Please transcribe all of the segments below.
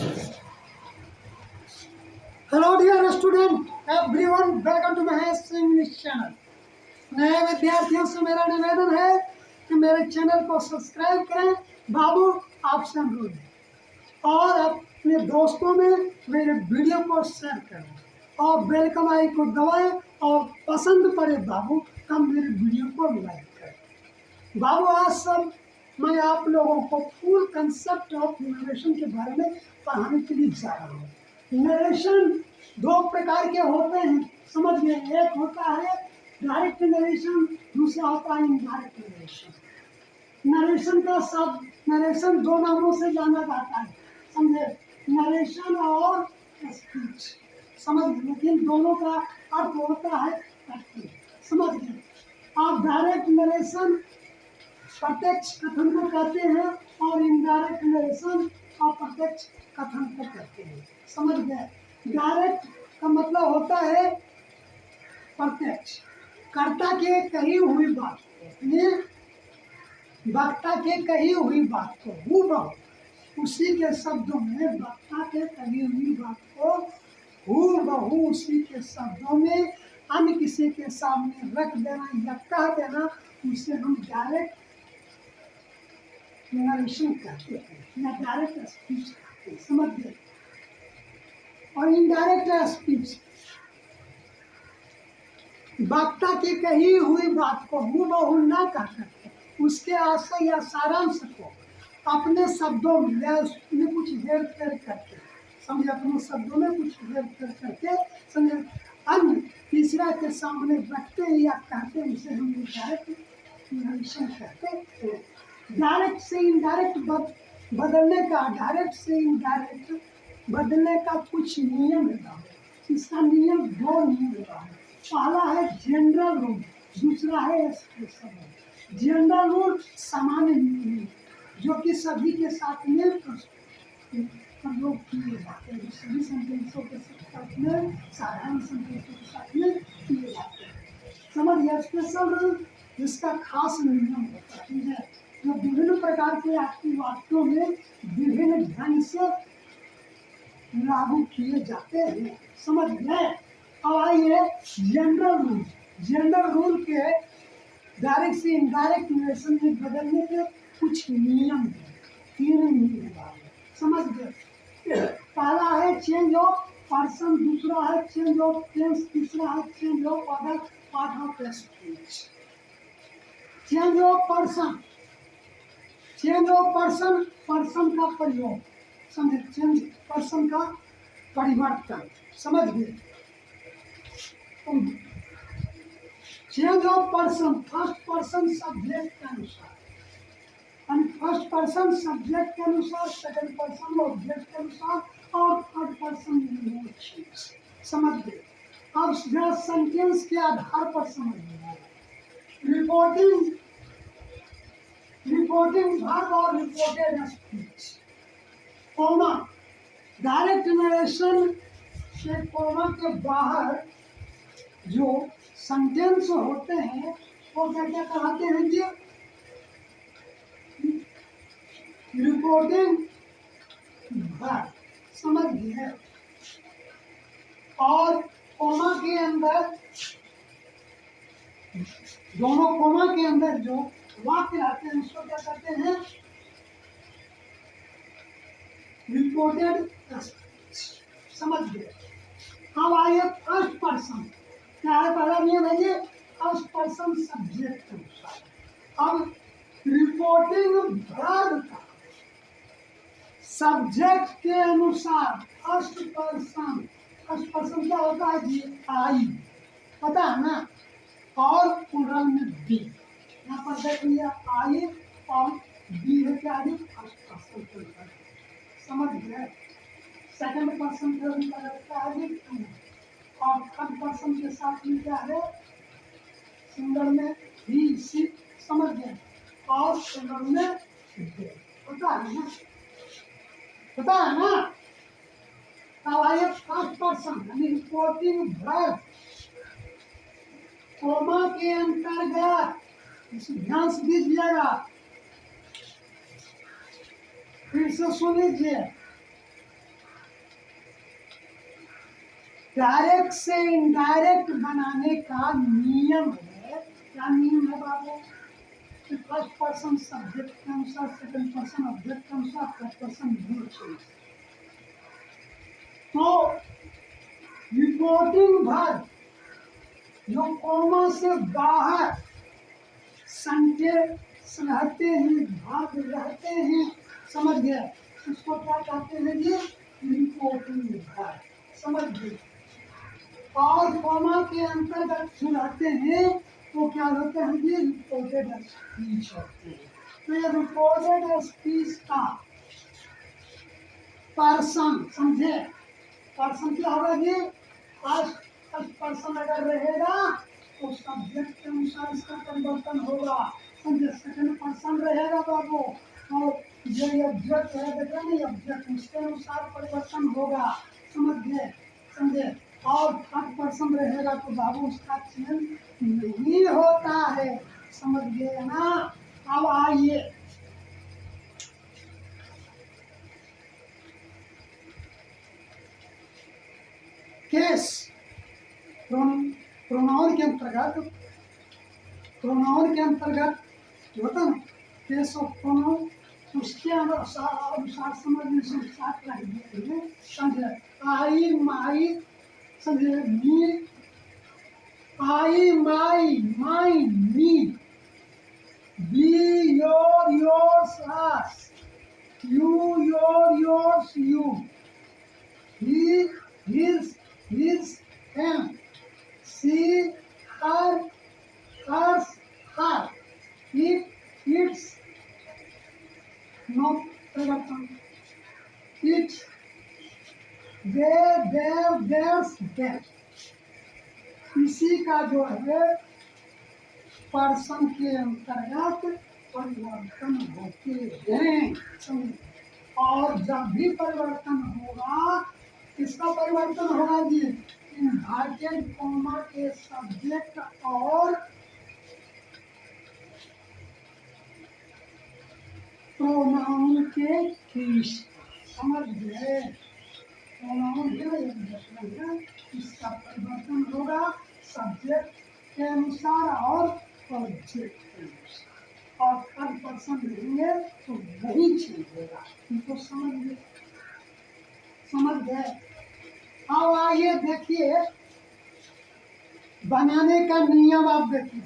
Hello dear student everyone, welcome to Mahesh English channel. नए विद्यार्थियों से मेरा निवेदन है कि मेरे चैनल को सब्सक्राइब करें, बाबू आपसे अनुरोध है, और अपने दोस्तों में मेरे वीडियो को शेयर करें और बेल का आइकन को दबाएं और पसंद पड़े बाबू तब मेरे वीडियो को लाइक करें। बाबू आज सब मैं आप लोगों को फुल कंसेप्ट ऑफ नरेशन के बारे में पढ़ाने के लिए जा रहा हूँ। नरेशन दो प्रकार के होते हैं, समझ गए। एक होता है डायरेक्ट नरेशन, दूसरा होता है इनडायरेक्ट नरेशन। नरेशन का सब नरेशन दो नामों से जाना जाता है, समझे, नरेशन और स्पीच, समझ गए। लेकिन दोनों का अर्थ होता है तथ्य, समझ गए। आप डायरेक्ट नरेशन प्रत्यक्ष कथन को कहते हैं और इनडायरेक्ट नरेशन अप्रत्यक्ष कथन को कहते हैं, समझ गए। डायरेक्ट का मतलब होता है प्रत्यक्ष, कर्ता के कही हुई बात को, वक्ता के कही हुई बात को हूबहू उसी के शब्दों में, वक्ता के कही हुई बात को हूबहू उसी के शब्दों में अन्य किसी के सामने रख देना या कह देना, उसे हम डायरेक्ट नरेशन कहते हैं या डायरेक्ट स्पीच कहते हैं, समझ गए। और इनडायरेक्ट स्पीच वक्ता की कही हुई बात को हूबहू ना कह करके उसके आशय या सारांश को अपने शब्दों में या उसमें कुछ हेर फेर करके, समझे, अपने शब्दों में कुछ हेर फेर करके, समझे, अन्य तीसरा के सामने रखते हैं या कहते हैं, उसे हम डायरेक्ट नरेशन कहते हैं। डायरेक्ट से इनडायरेक्ट बदलने का, डायरेक्ट से इनडायरेक्ट बदलने का कुछ नियम है। इसका नियम दो नियम है। पहला है जनरल रूल, दूसरा है स्पेशल रूल। जनरल रूल सामान्य नियम जो कि सभी के साथ में प्रयोग किए जाते हैं, सभी सेंटेंसों के साथ में, साधारण सेंटेंसों के साथ में किए जाते हैं, समझ गया। स्पेशल रूल जिसका खास नियम होता है, जो विभिन्न प्रकार के आपकी वाक्यों में विभिन्न ढंग से लागू किए जाते हैं, समझ गए। अब आइए जनरल रूल। जनरल रूल के डायरेक्ट से इनडायरेक्ट नरेशन में बदलने के कुछ नियम हैं, तीन नियम, समझ गए। पहला है चेंज ऑफ पर्सन, दूसरा है चेंज ऑफ टेंस, तीसरा है change of other part of speech. Change of person, change of person, person का प्रयोग, समझे, चेंज पर्सन का परिवर्तन, समझ गए। Change of person first person subject के अनुसार, फर्स्ट पर्सन सब्जेक्ट के अनुसार, सेकंड पर्सन ऑब्जेक्ट के अनुसार और थर्ड पर्सन, समझ गए। अब सेंटेंस के आधार पर समझिए। रिपोर्टिंग, रिपोर्टिंग वर्ब और reported speech, comma, direct narration के कॉमा के बाहर जो सेंटेंस होते हैं वो क्या क्या कहते हैं जी? रिपोर्टिंग वर्ब, समझ गए। और कॉमा के अंदर, दोनों कॉमा के अंदर जो वाक्य रहते हैं उसको क्या कहते हैं? रिपोर्टेड स्पीच, समझ गए। अब आइए फर्स्ट पर्सन, क्या है पहला नियम है ये, फर्स्ट पर्सन सब्जेक्ट के अनुसार। अब रिपोर्टिंग वर्ब का सब्जेक्ट के अनुसार फर्स्ट पर्सन, फर्स्ट पर्सन क्या होता है जी? आई, पता है ना, और प्लूरल में बी, यहाँ पर देख लिया आई और बी है क्या जी? फर्स्ट पर्सन के ऊपर, समझ गए। सेकंड पर्सन के ऊपर क्या है जी? और थर्ड पर्सन के साथ में क्या है? सिंगल में ही, सी, समझ गए, और सिंगल में दे, पता है ना, पता है ना। अब आइए फर्स्ट पर्सन यानी रिपोर्टिंग वर्ब, कॉमा के अंतर्गत, ध्यान से दीजिएगा, फिर से सुन लीजिए। डायरेक्ट से इनडायरेक्ट बनाने का नियम है। क्या नियम है बाबू? फर्स्ट पर्सन सब्जेक्ट के अनुसार, सेकंड पर्सन ऑब्जेक्ट के अनुसार, थर्ड पर्सन यूज के अनुसार। तो रिपोर्टिंग वर्ब जो कॉमा से बाहर सेंटेंस रहते हैं, भाग रहते हैं, समझ गए, उसको क्या कहते हैं जी? रिपोर्टिंग वर्ब, समझ गए। और कॉमा के अंतर्गत जो रहते हैं वो क्या होते हैं जी? रिपोर्टेड स्पीच होते हैं। तो ये रिपोर्टेड स्पीच का पर्सन, समझे, पर्सन क्या होगा जी? फर्स्ट पर्सन अगर रहेगा तो सब्जेक्ट के अनुसार इसका परिवर्तन होगा, समझे। सेकंड पर्सन रहेगा बाबू और जो ऑब्जेक्ट है, देख रहे हैं ऑब्जेक्ट, उसके अनुसार परिवर्तन होगा, समझ गए, समझे। और थर्ड पर्सन रहेगा तो बाबू उसका चयन नहीं होता है, समझ गए ना। अब आइए केस, प्रोनाउन के अंतर्गत, प्रोनाउन के अंतर्गत जो होता है केस ऑफ प्रोनाउन, उसके अनुसार समझ में साथ रहिए, समझे। आई माई, समझे, me, I my, my me, we your yours us, you your yours you, he his him, she her hers her, it its, no परिवर्तन, it they their theirs their। इसी का जो है पर्सन के अंतर्गत परिवर्तन होते हैं। और जब भी परिवर्तन होगा, किसका परिवर्तन होगा जी? इन्वर्टेड कॉमा के सब्जेक्ट और प्रोनाउन के केस, समझ गए। प्रोनाउन है, इसका परिवर्तन होगा सब्जेक्ट के अनुसार और ऑब्जेक्ट के अनुसार। और थर्ड पर्सन रहेंगे तो वही चीज होगा, इनको समझ गए। अब आइए देखिए बनाने का नियम, आप देखिए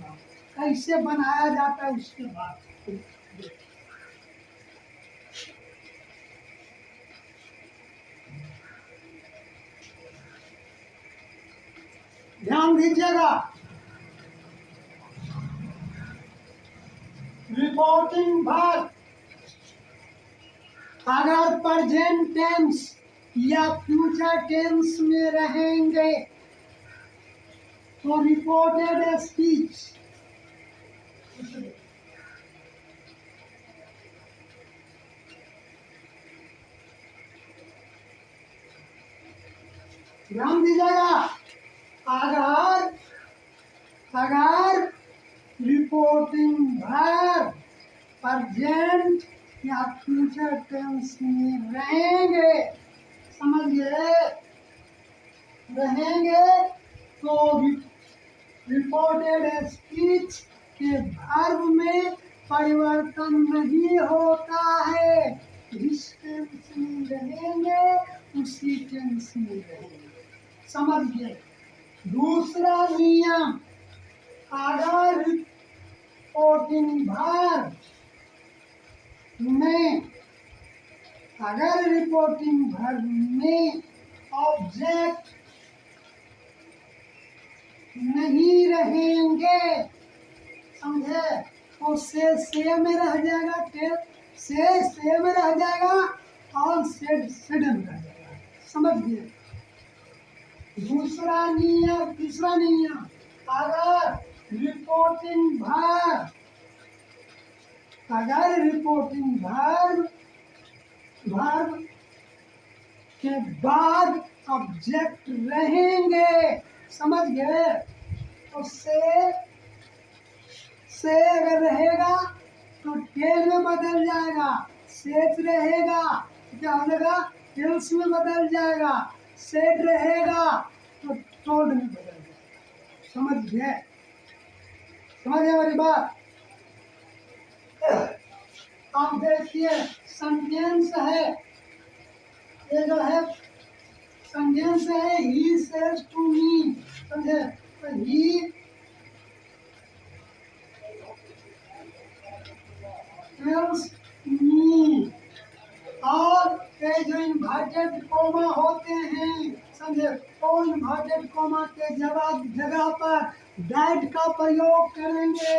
कैसे बनाया जाता है, उसके बाद ध्यान दीजिएगा। रिपोर्टिंग वर्ब अगर प्रेजेंट टेंस या फ्यूचर टेंस में रहेंगे तो रिपोर्टेड स्पीच, ध्यान दीजिएगा। अगर रिपोर्टिंग वर्ब प्रेजेंट या फ्यूचर टेंस में रहेंगे, समझिए, रहेंगे तो रिपोर्टेड स्पीच के वर्ब में परिवर्तन नहीं होता है। जिस टेंस में रहेंगे उसी टेंस में रहेंगे, समझिए। दूसरा नियम, अगर रिपोर्टिंग वर्ब में, अगर रिपोर्टिंग वर्ब में ऑब्जेक्ट नहीं रहेंगे, समझे, तो से में रह जाएगा, से में रह जाएगा और सेड में रह जाएगा, समझ गए। दूसरा नियम, तीसरा नियम, अगर रिपोर्टिंग वर्ब, अगर रिपोर्टिंग वर्ब के बाद ऑब्जेक्ट रहेंगे, समझ गए, तो से अगर रहेगा तो टेल में बदल जाएगा, सेट रहेगा क्या हो जाएगा, टेल्स में बदल जाएगा, सेट रहेगा तो टोल्ड में बदल जाएगा। समझ गए? समझ गए मेरी बात? आप देखिए सेंटेंस है, ये जो है सेंटेंस है ही सेज टू मी, समझे? तो ही टेल्स मी, और ये जो इन्वर्टेड कोमा होते हैं, समझे? तो इन्वर्टेड कोमा के जगह पर दैट का प्रयोग करेंगे।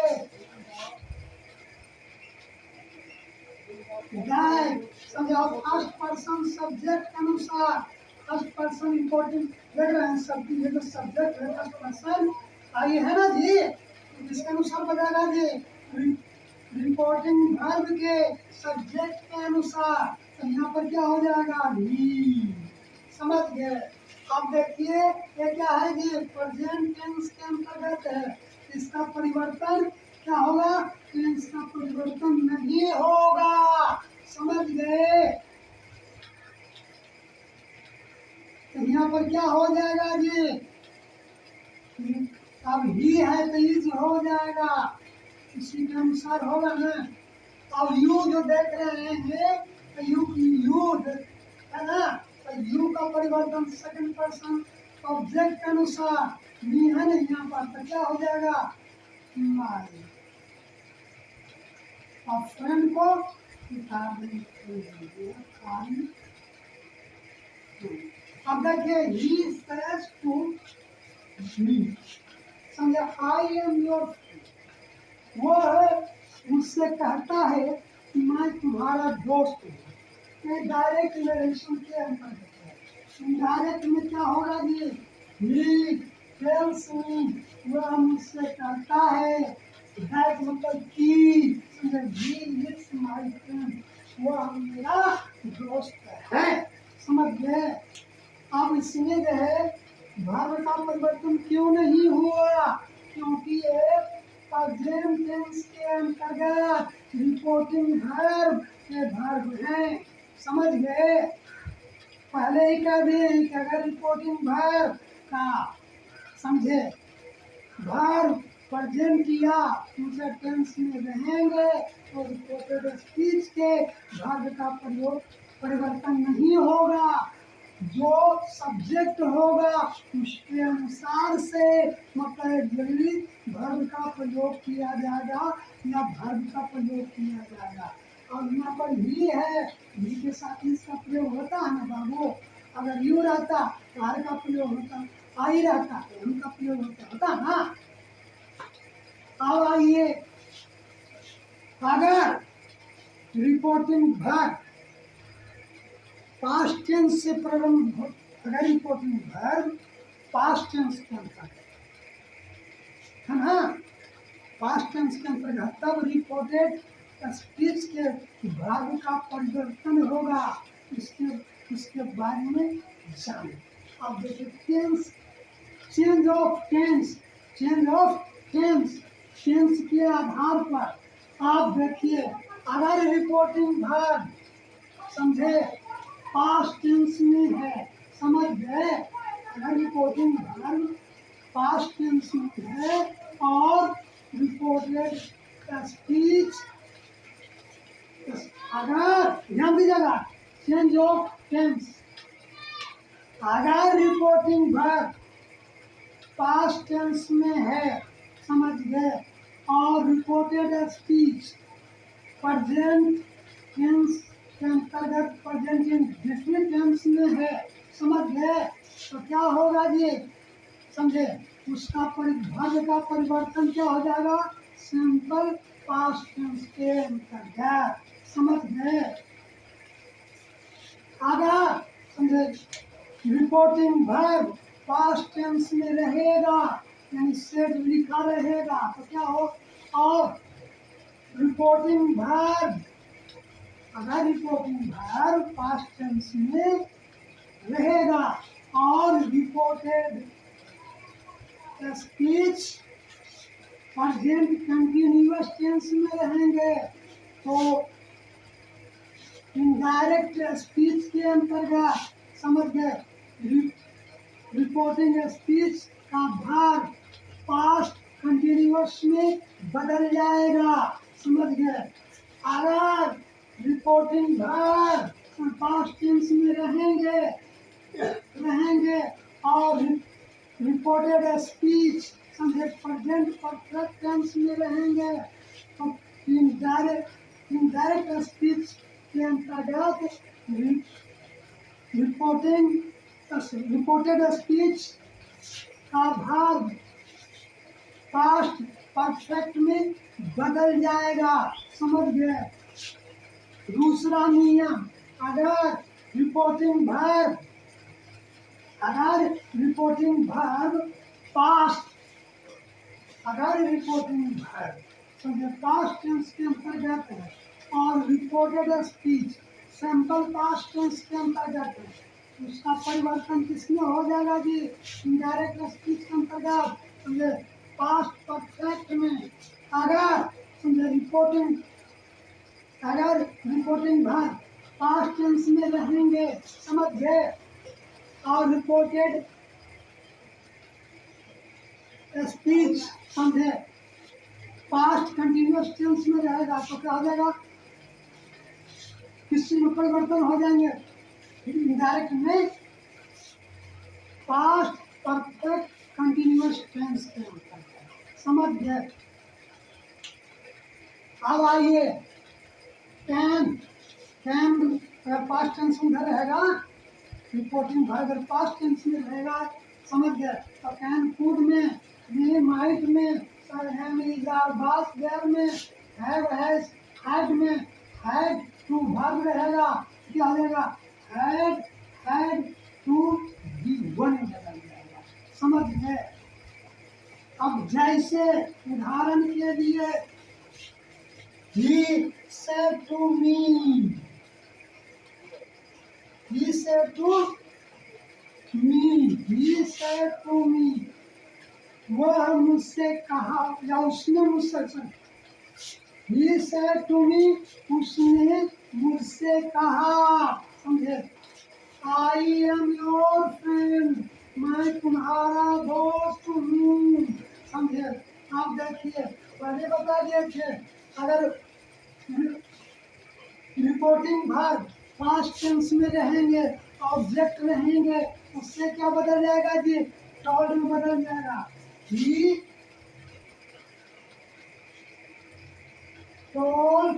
दैट समझे? फर्स्ट पर्सन सब्जेक्ट के अनुसार, फर्स्ट पर्सन इम्पोर्टेंट देख रहे हैं, सब ये जो सब्जेक्ट है फर्स्ट पर्सन आई है ना जी, इसके अनुसार बताएगा जी रिपोर्टिंग वर्ब के सब्जेक्ट के अनुसार। तो यहाँ पर क्या हो जाएगा? ही। समझ गए? अब देखिए ये क्या है जी, प्रेजेंट टेंस के अंतर्गत है, इसका परिवर्तन क्या होगा? टेंस का परिवर्तन नहीं होगा। समझ गए? तो यहाँ पर क्या हो जाएगा जी? अब ही है तो इज हो जाएगा, इसी के अनुसार होगा ना। अब यू जो देख रहे हैं तो यू है ना, तो यू का परिवर्तन सेकंड पर्सन ऑब्जेक्ट के अनुसार मी है ना यहाँ पर, तो क्या हो जाएगा? माई। अब फ्रेंड को उतार देंगे। अब देखिए ही सेज टू मी, समझे? आई एम योर, वो है मुझसे कहता है कि मैं तुम्हारा दोस्त हूँ। ये डायरेक्ट रिलेशन के अंतर्गत है। इनडायरेक्ट में क्या होगा जी? ही टेल्स मी, वह मुझसे कहता है, दैट मतलब कि, समझे? ही इज माय फ्रेंड, वह मेरा दोस्त है। समझ गए? अब इसमें जो है वर्ब का परिवर्तन क्यों नहीं हुआ? क्योंकि ये प्रेजेंट टेंस के अंतर्गत रिपोर्टिंग वर्ब के वर्ब हैं। समझ गए? पहले ही कह दिए कि अगर रिपोर्टिंग वर्ब का, समझे, वर्ब प्रेजेंट किया फ्यूचर टेंस में रहेंगे तो रिपोर्टेड स्पीच के वर्ब का प्रयोग परिवर्तन नहीं होगा। जो सब्जेक्ट होगा उसके अनुसार से मतलब वर्ब का प्रयोग किया जाएगा या वर्ब का प्रयोग किया जाएगा। और यहाँ पर ही है, ही के साथ इसका प्रयोग होता है ना बाबू। अगर यू रहता तो हर का प्रयोग होता, आई रहता तो हम का प्रयोग होता ना। अब आइए, अगर रिपोर्टिंग वर्ब पास्ट टेंस से प्रारंभ, अगर रिपोर्टिंग वर्ब पास्ट टेंस के अंतर्गत है ना, पास्ट टेंस के अंतर्गत, तब रिपोर्टेड स्पीच के वर्ब का परिवर्तन होगा। इसके बारे में जाने। अब देखिए tense, change of tense, change of tense, tense के आधार पर आप देखिए, अगर रिपोर्टिंग वर्ब, समझे, पास्ट टेंस में है, समझ गए? अगर रिपोर्टिंग वर्ब पास्ट टेंस में है और रिपोर्टेड स्पीच, अगर ध्यान दीजिएगा, चेंज ऑफ टेंस, अगर रिपोर्टिंग वर्ब पास्ट टेंस में है, समझ गए, और रिपोर्टेड स्पीच प्रेजेंट टेंस के अंतर्गत प्रेजेंट इंडेफिनिट टेंस में है, समझ गए, तो क्या होगा जी? समझे? उसका वर्ब का परिवर्तन क्या हो जाएगा? सिंपल पास्ट टेंस के अंतर्गत। समझ गए? अगर, समझे, रिपोर्टिंग वर्ब पास्ट टेंस में रहेगा यानी सेड लिखा रहेगा तो क्या हो? और रिपोर्टिंग वर्ब, अगर रिपोर्टिंग वर्ब पास्ट टेंस में रहेगा और reported speech present continuous tense में रहेंगे तो इनडायरेक्ट स्पीच के अंतर्गत, समझ गए, रिपोर्टिंग स्पीच का भाग पास्ट कंटिन्यूअस में बदल जाएगा। समझ गए? अगर रिपोर्टिंग भाग पास्ट टेंस में रहेंगे और रिपोर्टेड स्पीच समझे प्रेजेंट परफेक्ट टेंस में रहेंगे तो इनडायरेक्ट स्पीच के अंतर्गत रिपोर्टेड स्पीच का भाग पास्ट परफेक्ट में बदल जाएगा। समझ गए? दूसरा नियम, अगर रिपोर्टिंग भाग पास्ट समझे पास्ट टेंस के अंतर्गत है और reported speech simple past tense के अंतर्गत है, उसका परिवर्तन किसमें हो जाएगा जी? इनडायरेक्ट स्पीच के अंतर्गत समझे पास्ट परफेक्ट में। अगर समझे रिपोर्टिंग भाग पास्ट टेंस में रहेंगे, समझ गए, और रिपोर्टेड स्पीच समझे पास्ट कंटिन्यूअस टेंस में रहेगा तो क्या हो जाएगा? किसी में परिवर्तन हो जाएंगे इनडायरेक्ट में पास्ट परफेक्ट कंटिन्यूअस टेंस के अंतर्गत। समझ गए? अब आइए कैन अगर पास्ट टेंस में रहेगा, रिपोर्टिंग भाग अगर पास्ट टेंस में रहेगा, समझ गए, तो कैन फूड में माइट में बास देयर में हैव हैज हैड में हैड टू वर्ब रहेगा, क्या हो जाएगा? हैड टू बी वन बदल जाएगा। समझ गए? अब जैसे उदाहरण के लिए he said to me वह मुझसे कहा या उसने मुझसे he said to me उसने मुझसे कहा। समझे? I am your friend मैं तुम्हारा दोस्त हूँ। समझे? आप देखिए पहले बता दिए थे अगर रिपोर्टिंग भाग पास्ट टेंस में रहेंगे, ऑब्जेक्ट रहेंगे, उससे क्या बदल जाएगा जी? टोल्ड में बदल जाएगा। He told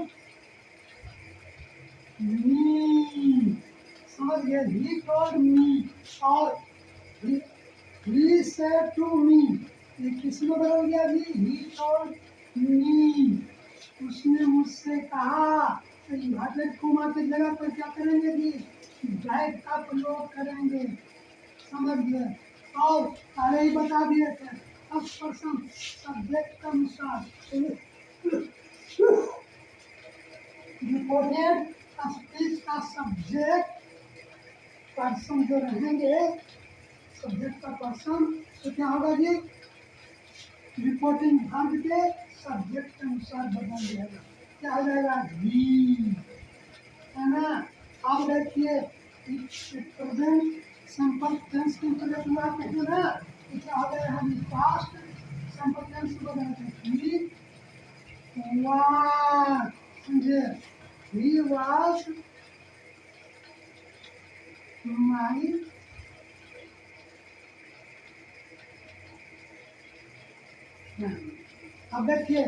me. समझ गए? ही टोल्ड मी और ही सेड टू मी, ये किस में बदल गया जी? ही टोल्ड मी उसने मुझसे कहा। तो इन्वर्टेड कोमा की जगह पर क्या करेंगे जी? डाइट का प्रयोग करेंगे। समझ गए? और पहले ही बता दिए थे फर्स्ट पर्सन सब्जेक्ट के अनुसार रिपोर्टेड स्पीच का सब्जेक्ट पर्सन जो रहेंगे, सब्जेक्ट का पर्सन, तो क्या होगा जी? रिपोर्टिंग भाग के सब्जेक्ट के अनुसार बदल जाएगा। क्या हो जाएगा? ही, है ना? अब देखिए प्रेजेंट सिंपल टेंस के अंतर्गत हुआ कहते ना, तो क्या हो जाएगा? हम पास्ट सिंपल टेंस को बदलते हैं ही वाज। समझे? ही वाज माई अब देखिए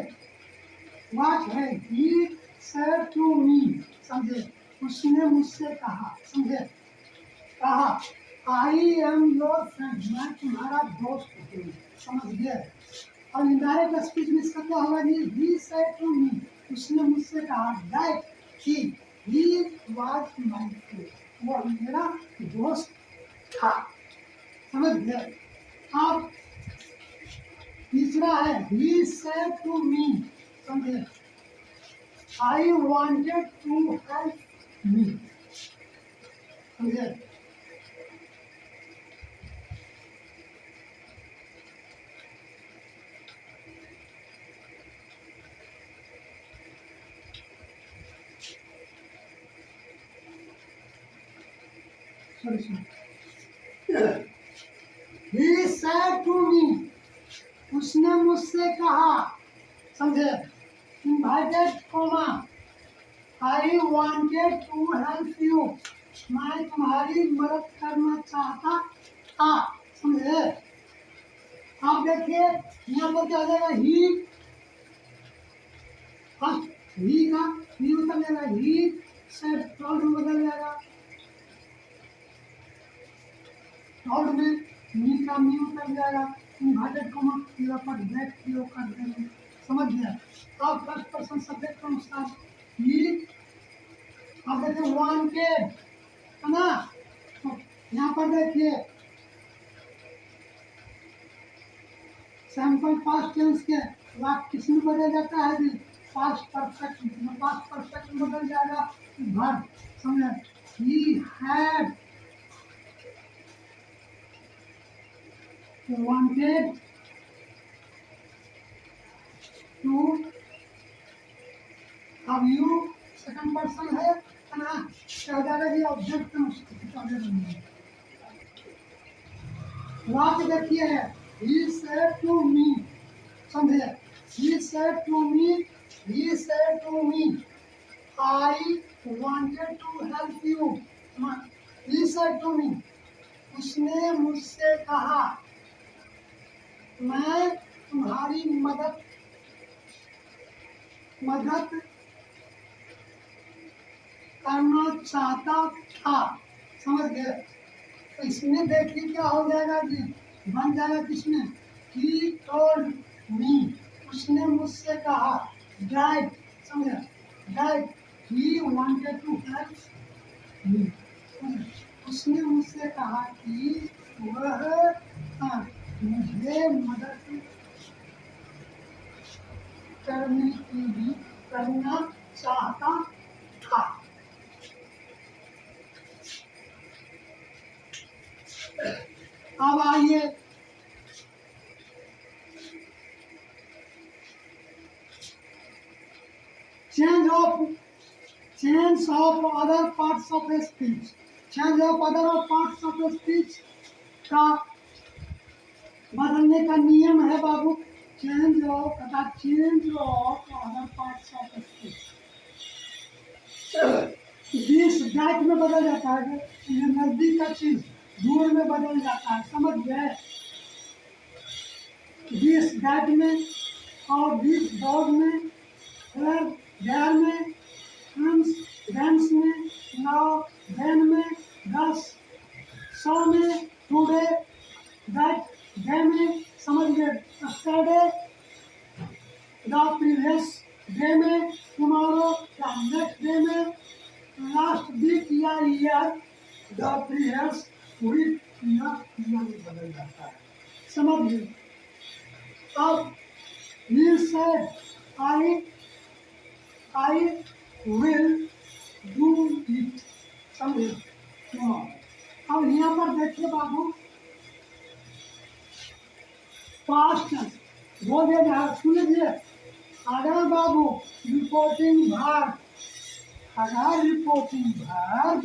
व्हाट है ही सेड टू मी। समझे? उसने मुझसे कहा। समझे? कहा आई एम योर फ्रेंड मैं तुम्हारा दोस्त हूँ। समझ गए? और इनडायरेक्ट स्पीच में इसका क्या होगा जी? ही सेड टू मी उसने मुझसे कहा that he was my friend वो मेरा दोस्त था। समझ गए? अब तीसरा है he said to me। समझे? I wanted to help me। समझे? Sorry He said to me, उसने मुझसे कहा, समझे, invited comma, I wanted to help you, मैं तुम्हारी मदद करना चाहता था, समझे। आप देखिए यहाँ पर क्या आ जाएगा, ही फर्स्ट ही का ही उतर जाएगा, ही सेड थर्ड में बदल जाएगा, थर्ड में मी का मी उतर जाएगा, इन्वर्टेड कॉमा यहाँ पर दैट प्रयोग कर देंगे, समझ गया। अब फर्स्ट पर्सन सब्जेक्ट के अनुसार ही, अब देखिए वांटेड है ना, तो यहाँ पर देखिए सैंपल पास्ट टेंस के वाक्य किस में बदल जाता है जी, पास्ट परफेक्ट में, पास्ट परफेक्ट में बदल जाएगा वर्ब, समझे। ही हैड wanted to, अब यू सेकंड पर्सन है ना, क्या हो जाएगा जी, ऑब्जेक्ट में वाक्य देखिए, he said to me, समझे, he said to me, he said to me, I wanted to help you, he said to me, उसने मुझसे कहा, मैं तुम्हारी मदद करना चाहता था, समझ गए। तो इसमें देखिए क्या हो जाएगा जी, बन जाएगा किसमें, ही टोल्ड मी, उसने मुझसे कहा, डैड, समझे, dad he wanted to help me, उसने मुझसे कहा कि वह मुझे मदद करना चाहता था। अब आइए change of other parts of speech, change of other parts of speech का बदलने का नियम है बाबू, change of other parts of speech, this that में बदल जाता है, नजदीक का चीज दूर में बदल जाता है, समझ गए। दिस दैट में और दिस डॉग में, देयर में, डेंस में, नाउ देन में, दस सौ में, टुडे दैट डे में, समझ गए। यस्टरडे द प्रीवियस डे में, टुमारो द नेक्स्ट डे में, लास्ट वीक या ईयर द प्रीवियस वीक या ईयर में बदल जाता है, समझ गए। अब he said I will do it, समझे। अब यहाँ पर देखिए बाबू, पास्ट बोल दिया, सुन लीजिए, अगर बाबू रिपोर्टिंग भाग, अगर रिपोर्टिंग भाग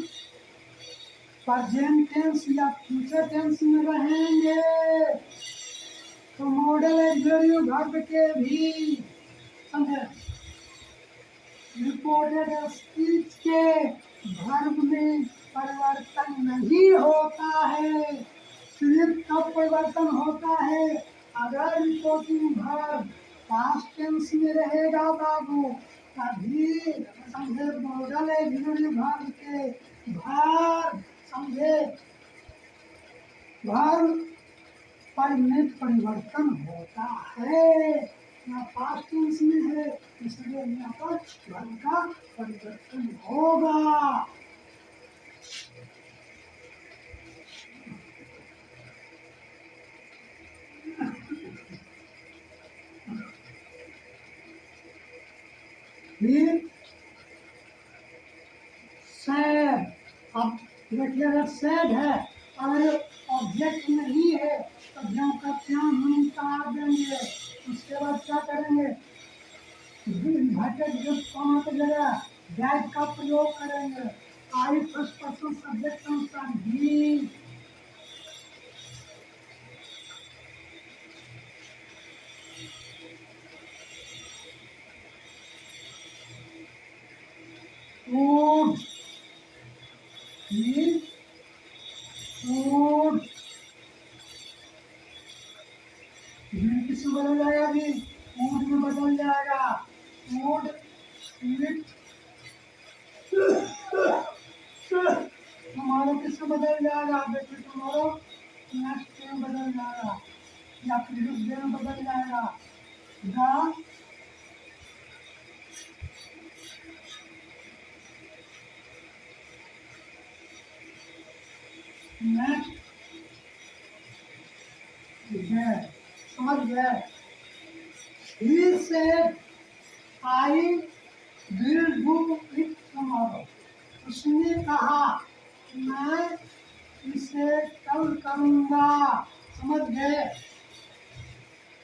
प्रेजेंट टेंस या फ्यूचर टेंस में रहेंगे तो मॉडल ऑक्सिलरी वर्ब के भी, समझे, रिपोर्टेड स्पीच के वर्ब में परिवर्तन नहीं होता है, सिर्फ तब परिवर्तन होता है अगर रिपोर्टिंग वर्ब पास्ट टेंस में रहेगा बाबू, तभी, समझे, मॉडल ऑक्सिलरी वर्ब के वर्ब, समझे, वर्ब पर में परिवर्तन होता है, यहाँ पास्ट टेंस में है इसलिए यहाँ पर वर्ब का परिवर्तन होगा। फिर सैड, अब देखिए अगर सैड है और ऑब्जेक्ट नहीं है तो ज्यों का त्यों हम उतार देंगे, उसके बाद क्या करेंगे, इन्वर्टेड कॉमा की जगह दैट का प्रयोग करेंगे, आई फर्स्ट पर्सन सब्जेक्ट के अनुसार ही, वुड किसमें बदल जाएगा अभी, वुड में बदल जाएगा, वुड इट टुमारो किसमें बदल जाएगा बेटे, टुमारो नेक्स्ट डे में बदल जाएगा या प्रीवियस डे में बदल जाएगा, द नेक्स्ट डे। समझ गए? He said, I will do it tomorrow. उसने कहा मैं इसे कल करूँगा। समझ गए?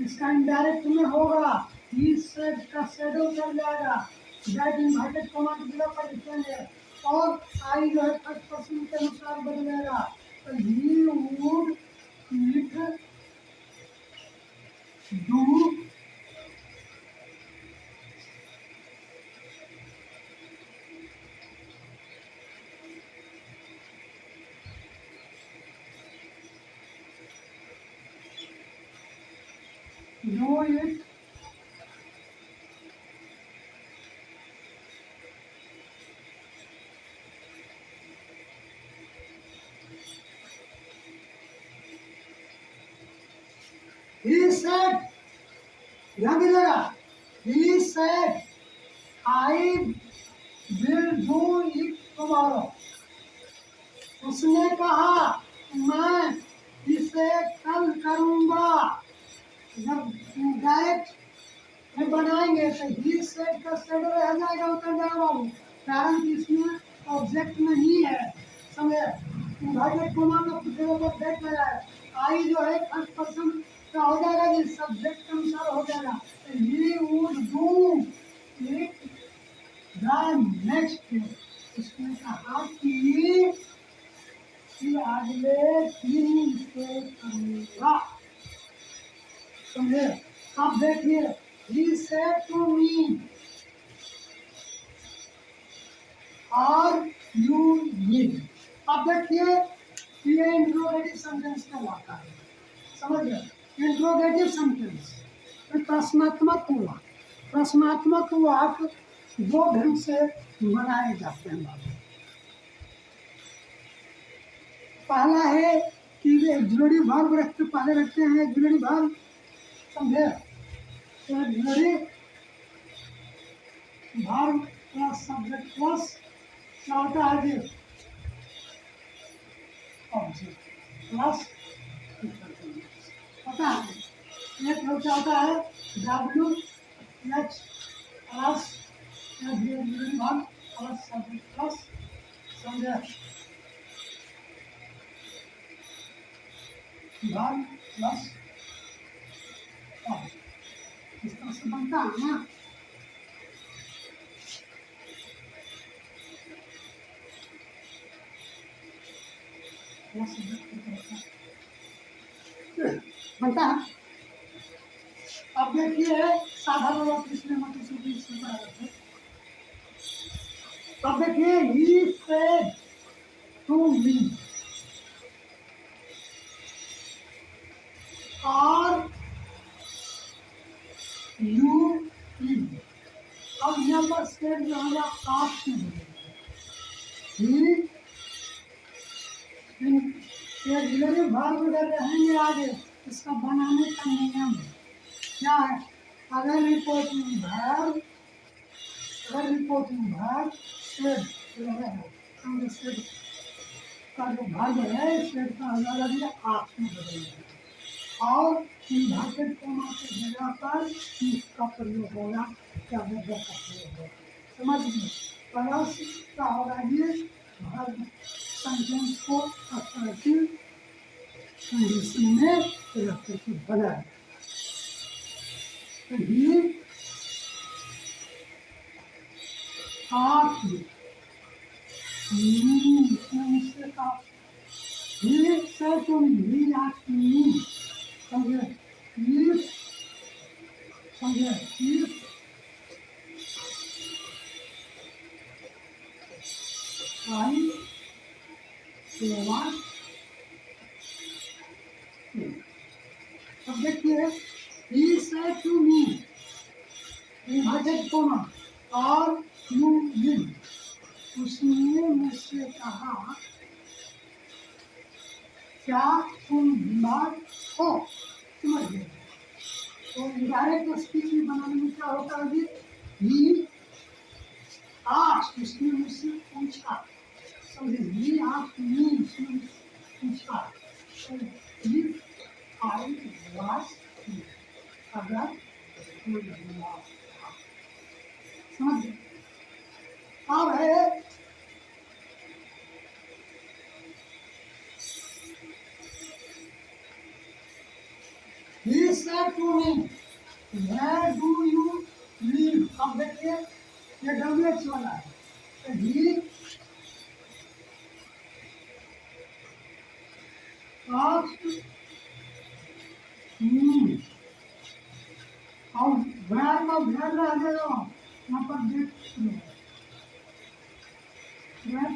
इसका इनडायरेक्ट में होगा, he said का शेडो चल जाएगा, that इन्वर्टेड कॉमा की जगह पर लिखेंगे और I जो है फर्स्ट पर्सन के अनुसार बदलेगा, तो he would it do it he said, ध्यान दीजिएगा, he said I will do it tomorrow. उसने कहा मैं इसे कल करूँगा। जब डायरेक्ट में बनाएंगे तो ही सेड का सेड रह जाएगा, उतर जाएगा बाबू, कारण कि इसमें ऑब्जेक्ट नहीं है। समझे? इन्वर्टेड कॉमा का जगह पर देख लगाए, आई जो है फर्स्ट पर्सन का हो जाएगा जी, सब्जेक्ट के अनुसार हो जाएगा, तो he would do it the next day. उसने कहा कि अगले दिन से करूँगा। समझे? अब देखिए, he said to me, are you will? अब देखिए ये इंट्रोगेटिव सेंटेंस कहलाता है। समझ गए? इंट्रोगेटिव सेंटेंस प्रश्नात्मक वाक्य। प्रश्नात्मक वाक्य दो ढंग से बनाए जाते हैं। पहला है कि जुड़ी वर्ब रखते, पहले रखते हैं जुड़ी वर्ब। समझे? जुड़ी वर्ब प्लस सब्जेक्ट प्लस क्या होता है जी, ऑब्जेक्ट प्लस पता है। एक लोग क्या होता है डब्ल्यू एच प्लस जुड़ी वर्ब प्लस सब्जेक्ट प्लस। समझे? वर्ब प्लस इस तरह से बनता है ना। बनता है। अब देखिए साधारण अब देखिए he said to me are you in। अब यहाँ पर सेड जो होगा आप की ही भाग में रहेंगे आगे। इसका बनाने का नियम क्या है? अगर रिपोर्टिंग भाग सेड सेड का जो भाग है सेड का अलग आप में बदल जाएगा और इन्वर्टेड कॉमा की जगह पर इसका प्रयोग होगा, क्या का प्रयोग होगा। समझ गए? प्लस क्या होगा ये भाग सेंटेंस को अफर्मेटिव कंडीशन में रख करके बनाए। तो ये आप से का ये से तुम ही आती समझे? समझे? I was अब देखिए, he said to me, विभाजक कोमा, और you will, उसने मुझसे कहा, क्या तुम बीमार हो? समझ गए? तो इनडायरेक्ट स्पीच में बनाने में क्या होता है? ही आस्क्ड, उसने मुझसे पूछा, समझे? ही आस्क्ड मी, उसने मुझसे पूछा, इफ आई वाज सिक, अगर मैं बीमार था। समझ गए? अब है he said to me, where do you live? अब देखिए, ये डब्ल्यूएच वाला है, तो he asked me, और where का where रह जाएगा, यहाँ पर देख लो, where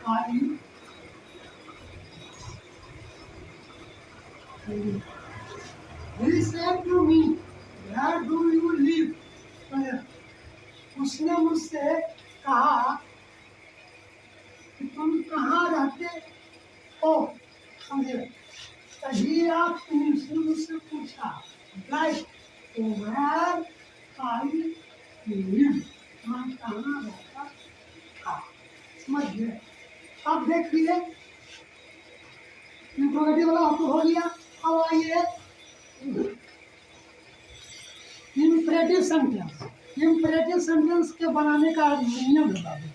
I live. He said to me, where do you live? उसने मुझसे कहा कि तुम कहाँ रहते हो? समझे? He asked me, उसने मुझसे पूछा, like where I live, मैं कहाँ रहता था? समझ गए? अब देखिए, इंट्रोगेटिव वाला आपको हो गया। अब आइए इम्परेटिव सेंटेंस। इम्परेटिव सेंटेंस के बनाने का नियम बता दें।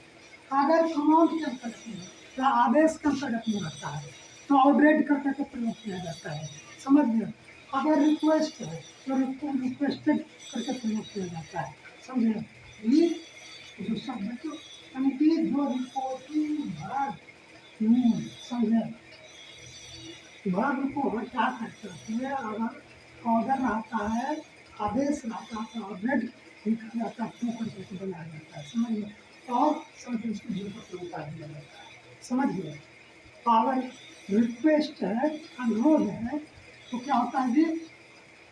अगर कमांड के अंतर्गत में या आदेश के अंतर्गत में रहता है तो ऑब्जेक्ट करके के प्रयोग किया जाता है। समझ गए? अगर रिक्वेस्ट है तो रिक्वेस्टेड करके प्रयोग किया जाता है। समझे? ये जो शब्द तो उनकी जो रिपोर्टिंग भाग, समझे? भाग को हटा करते हैं। अगर ऑर्डर रहता है, आदेश रहता है, तो ऑब्जेक्ट लिखा जाता है, क्यों करके बनाया जाता है। समझ गए? और सेंटेंस को जो प्रयोग कर दिया जाता है। समझ गए? अगर रिक्वेस्ट है, अनुरोध है, तो क्या होता है जी?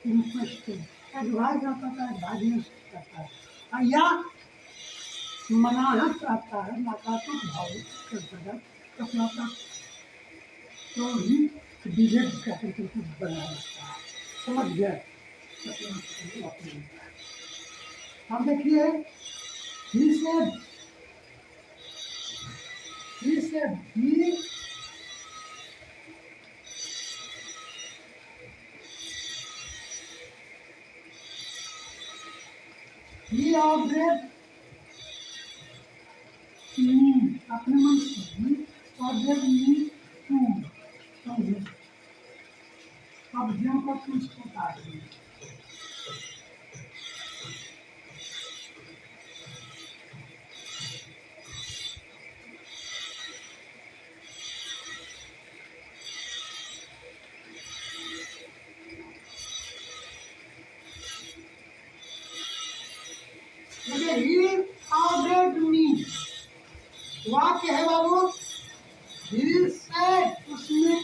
रिक्वेस्टेड। एडवाइस रहता है, एडवाइस रहता है, या मनाहत रहता है, नकारात्मक भाव के अंतर्गत, तो क्या होता है? तो ही डिजेक्ट करके बनाया जाता है। समझ गए? अब देखिए, he said he ordered me, अपने मन से he ordered me to, समझे? अब ज्ञान का कुछ होता है। he ordered me, वाक्य है बाबू, he said, उसने